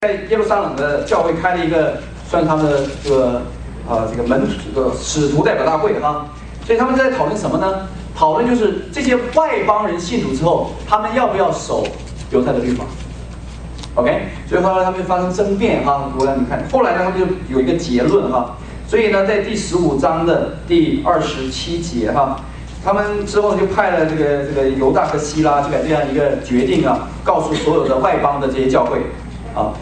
在耶路撒冷的教会开了一个算是他们的这个使徒代表大会哈，所以他们在讨论什么呢？讨论就是这些外邦人信主之后，他们要不要守犹太的律法 ？OK， 所以后来他们发生争辩哈。我让你看，后来呢，他们就有一个结论哈。所以呢，在第15章的第27节哈，他们之后就派了这个犹大和希拉，就把这样一个决定啊，告诉所有的外邦的这些教会啊。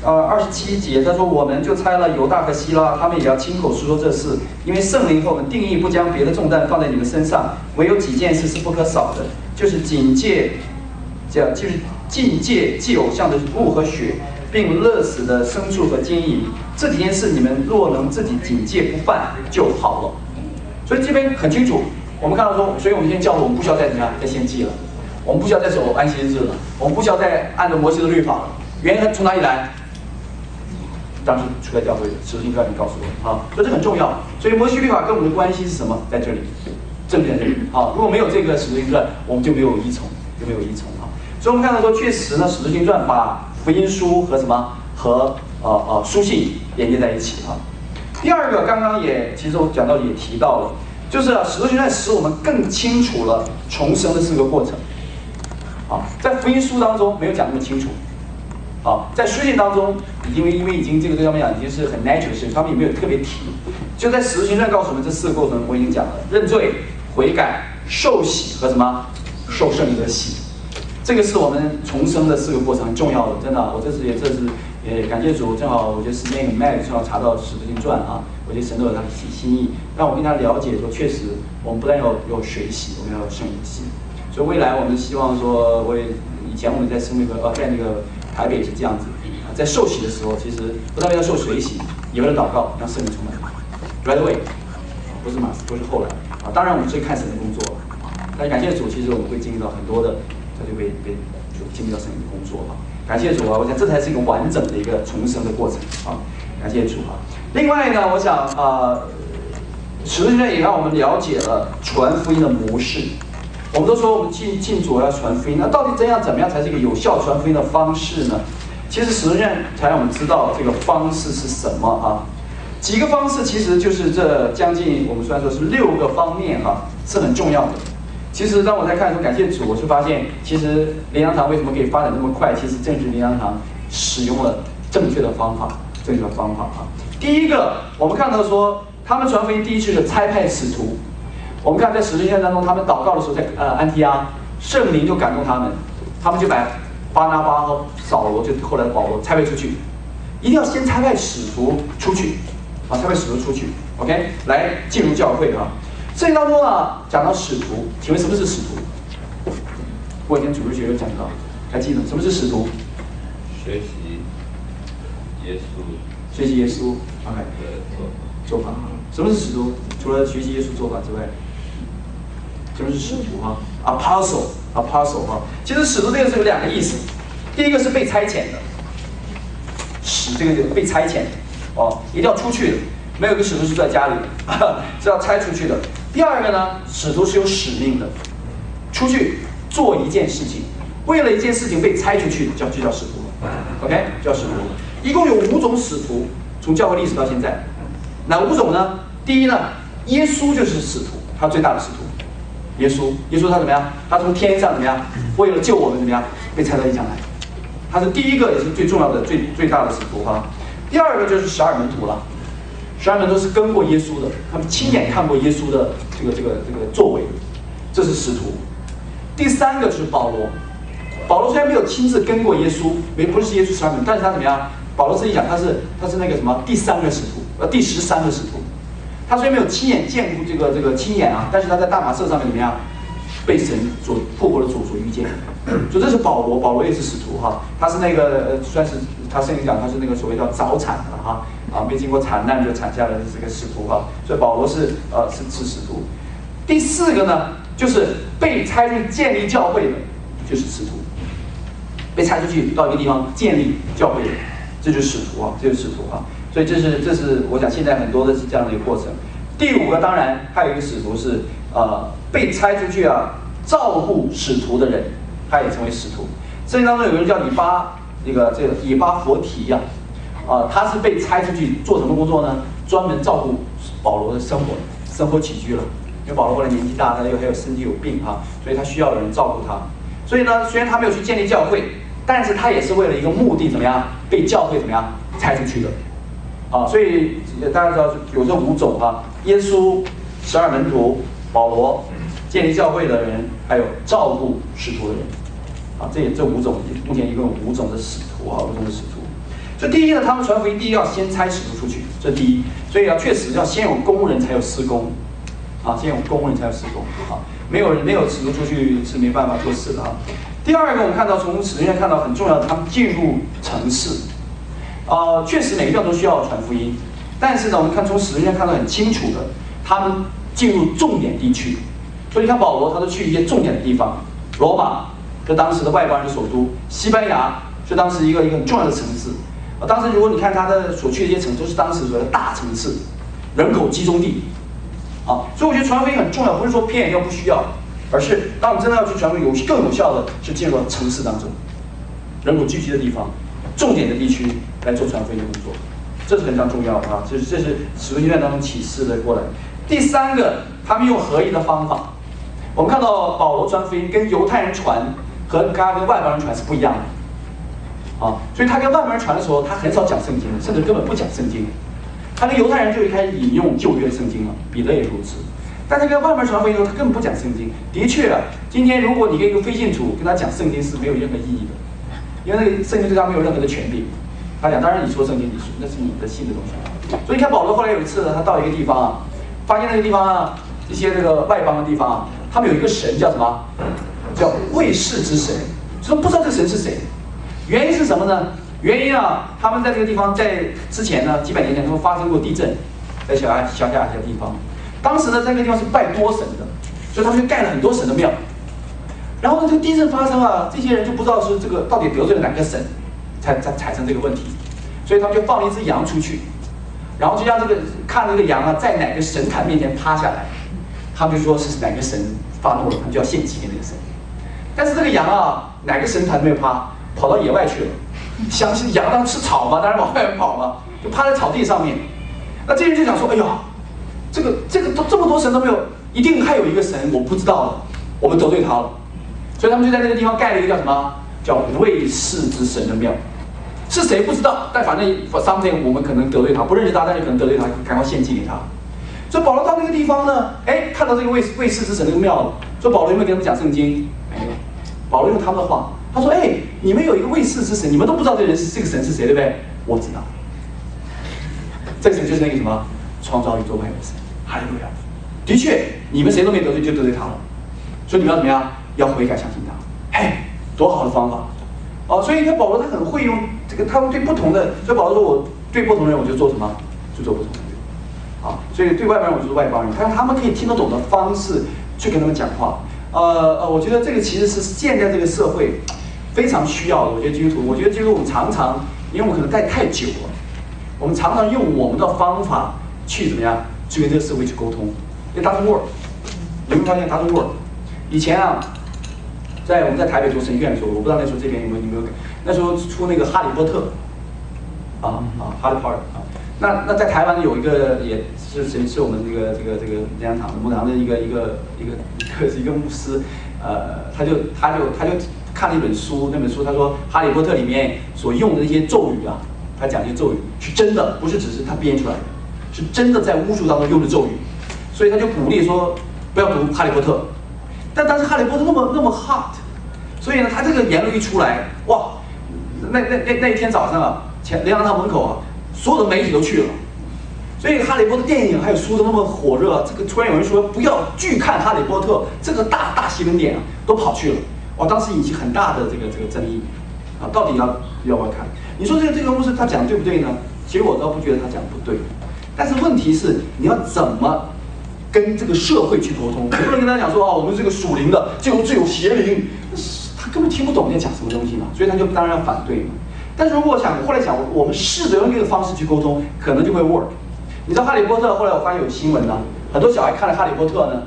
27节他说，我们就差了犹大和希拉，他们也要亲口述说这事，因为圣灵和我们定义不将别的重担放在你们身上，唯有几件事是不可少的，就是警戒祭偶像的物和血，并勒死的牲畜和金银。这几件事你们若能自己警戒不犯就好了。所以这边很清楚，我们看到说，所以我们今天教会我们不需要再怎么样再献祭了，我们不需要再守安息日了，我们不需要再按照摩西的律法了。原因从哪里来？当时出来教会的使徒行传里告诉我啊，所以这很重要。所以摩西律法跟我们的关系是什么？在这里，正在这里啊。如果没有这个使徒行传，我们就没有依从，啊。所以我们看到说，确实呢，使徒行传把福音书和什么和书信连接在一起啊。第二个，刚刚其实我讲到也提到了，就是使徒行传使我们更清楚了重生的4个过程啊，在福音书当中没有讲那么清楚。在书信当中，因为已经这个对他们讲已经是很 natural 的事情，他们也没有特别提。就在使徒行传告诉我们这4个过程，我已经讲了：认罪、悔改、受洗和什么受圣灵的洗。这个是我们重生的4个过程，很重要的，真的。我这次也感谢主，正好我觉得时间很慢，正好查到使徒行传啊，我觉得神都有他的心意，让我跟他了解说，确实我们不但有水洗，我们要有圣灵洗。所以未来我们希望说，以前我们在在那个台北也是这样子，在受洗的时候，其实不但要受水洗，也为了祷告，让圣灵充满 ，right away， 不是后来啊。当然我们是看神的工作，但感谢主，其实我们会经历到很多的，他就会经历到神的工作啊。感谢主啊，我想这才是一个完整的一个重生的过程啊。感谢主啊。另外呢，我想使徒行传也让我们了解了传福音的模式。我们都说我们进主要传福音，那到底怎么样才是一个有效传福音的方式呢？其实使徒行传才让我们知道这个方式是什么啊。几个方式其实就是这将近我们虽然说是6个方面哈，是很重要的。其实当我在看的时候，感谢主，我就发现其实灵粮堂为什么可以发展那么快，其实正是灵粮堂使用了正确的方法啊。第一个，我们看到说他们传福音第一次是差派使徒。我们看在使徒行传当中，他们祷告的时候，在安提阿，圣灵就感动他们，他们就把巴拿巴和扫罗，就后来的保罗差派出去，一定要先差派使徒出去，差派使徒出去 ，OK， 来进入教会啊。圣经当中呢讲到使徒，请问什么是使徒？我以前主日学有讲到，还记得什么是使徒？学习耶稣，OK， 的做法。什么是使徒？除了学习耶稣做法之外，什么是使徒哈 ？Apostle 哈。其实使徒这个是有2个意思，第一个是被差遣的，使这个被差遣的一定要出去的，没有一个使徒是在家里的，是要差出去的。第二个呢，使徒是有使命的，出去做一件事情，为了一件事情被差出去的，就叫使徒了。OK， 叫使徒。一共有5种使徒，从教会历史到现在，哪5种呢？第一呢，耶稣就是使徒，他最大的使徒。耶稣他怎么样？他从天上怎么样？为了救我们怎么样？被差到地上来。他是第一个，也是最重要的、最大的使徒哈。第二个就是12门徒了，12门徒是跟过耶稣的，他们亲眼看过耶稣的这个作为，这是使徒。第3个就是保罗。保罗虽然没有亲自跟过耶稣，不是耶稣12门，但是他怎么样？保罗自己讲，他是那个什么第13个使徒，第13个使徒。他虽然没有亲眼见过这个亲眼啊，但是他在大马色上面怎么样，被神所复活的主所遇见，所以这是保罗，保罗也是使徒哈，他是那个算是他圣经讲他是那个所谓叫早产的哈没经过惨难就产下来的这个使徒哈，所以保罗是使徒。第4个呢，就是被差去建立教会的，就是使徒，被差出去到一个地方建立教会的，这就是使徒啊，所以这是我想现在很多的是这样的一个过程。第5个当然还有一个使徒是被差出去照顾使徒的人，他也成为使徒。圣经当中有人叫以巴这个以巴弗提呀，他是被差出去做什么工作呢？专门照顾保罗的生活起居了。因为保罗后来年纪大，他还有身体有病哈，所以他需要有人照顾他。所以呢，虽然他没有去建立教会，但是他也是为了一个目的怎么样被教会怎么样差出去的。所以大家知道有这5种啊：耶稣、12门徒、保罗、建立教会的人，还有照顾使徒的人。这5种，目前一共有5种的使徒5种的使徒。所以第一呢，他们传福音，第一要先差使徒出去，这第一。所以确实要先有工人才有施工，先有工人才有施工没有使徒出去是没办法做事的第二个，我们看到从使徒行传看到很重要的，他们进入城市。确实每个教都需要传福音，但是呢，我们看从使徒行传看到很清楚的，他们进入重点地区。所以你看保罗，他都去一些重点的地方，罗马是当时的外邦人的首都，西班牙是当时一个很重要的城市。当时如果你看他的所去的一些城，都是当时所谓的大城市，人口集中地。所以我觉得传福音很重要，不是说偏要不需要，而是当我们真的要去传福音，更有效的是进入到城市当中，人口聚集的地方，重点的地区来做传福音的工作，这是非常重要的这是使徒行传当中启示的过来。第三个，他们用合一的方法。我们看到保罗传福音跟犹太人传和他跟外邦人传是不一样的所以他跟外邦人传的时候，他很少讲圣经，甚至根本不讲圣经。他跟犹太人就一开始引用旧约圣经了，彼得也如此。但他跟外邦人传福音的时候，他根本不讲圣经。的确今天如果你跟一个非信徒跟他讲圣经是没有任何意义的，因为那个圣经对他没有任何的权柄。他讲，当然你说圣经，那是你的信的东西。所以你看保罗后来有一次呢，他到一个地方发现那个地方一些这个外邦的地方他们有一个神叫什么？叫卫士之神，就说不知道这个神是谁。原因是什么呢？原因他们在这个地方在之前呢，几百年前他们发生过地震，在小亚细亚地方。当时呢，在那个地方是拜多神的，所以他们就盖了很多神的庙。然后呢，这个地震发生这些人就不知道是这个到底得罪了哪个神，才产生这个问题。所以他们就放了一只羊出去，然后就让这个看这个羊在哪个神坛面前趴下来，他们就说是哪个神发怒了，他们就要献祭给那个神。但是这个羊哪个神坛都没有趴，跑到野外去了。相信羊当吃草嘛，当然往外面跑嘛，就趴在草地上面。那这些人就想说，哎呀，这个都这么多神都没有，一定还有一个神我不知道的，我们得罪他了。所以他们就在那个地方盖了一个叫什么？叫卫士之神的庙。是谁不知道，但反正 something 我们可能得罪他，不认识他，但是可能得罪他，赶快献祭给他。所以保罗到那个地方呢，看到这个卫士之神那个庙了。所以保罗有没有跟他们讲圣经？没有。保罗用他们的话，他说：“你们有一个卫士之神，你们都不知道这个神是谁，对不对？我知道。这个神就是那个什么创造宇宙万有的神，哈利路亚。的确，你们谁都没得罪，就得罪他了。所以你们要怎么样？要悔改，相信他。多好的方法！所以你看保罗他很会用这个，他会对不同的，所以保罗说我对不同的人我就做什么，就做不同的人。所以对外邦人我就是外邦人，他们可以听得懂的方式去跟他们讲话。我觉得这个其实是现在这个社会非常需要的。我觉得基督徒，我们常常，因为我们可能待太久了，我们常常用我们的方法去怎么样去跟这个社会去沟通。因为 doesn't work， 你会发现 doesn't work。以前我们在台北读神学院的时候，我不知道那时候这边有没有，那时候出那个哈利波特，哈利波特那在台湾有一个也是我们这个灵粮堂的牧堂的一个牧师，他就看了一本书，那本书他说哈利波特里面所用的那些咒语他讲一些咒语是真的，不是只是他编出来的，是真的在巫术当中用的咒语，所以他就鼓励说不要读哈利波特。但当时哈利波特那么 hot， 所以呢，他这个言论一出来，哇，那一天早上灵粮堂门口所有的媒体都去了，所以哈利波特电影还有书都那么火热，这个突然有人说不要拒看哈利波特，这个大新闻点都跑去了，哇，当时引起很大的这个争议，到底要不要看？你说这个牧师他讲对不对呢？其实我倒不觉得他讲不对，但是问题是你要怎么跟这个社会去沟通？很多人跟他讲说我们这个属灵的就有邪灵，他根本听不懂你在讲什么东西嘛，所以他就当然要反对嘛。但是如果后来想，我们试着用这个方式去沟通，可能就会 work。你知道哈利波特后来我发现有新闻很多小孩看了哈利波特呢，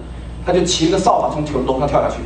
他就骑个扫把从楼上跳下去。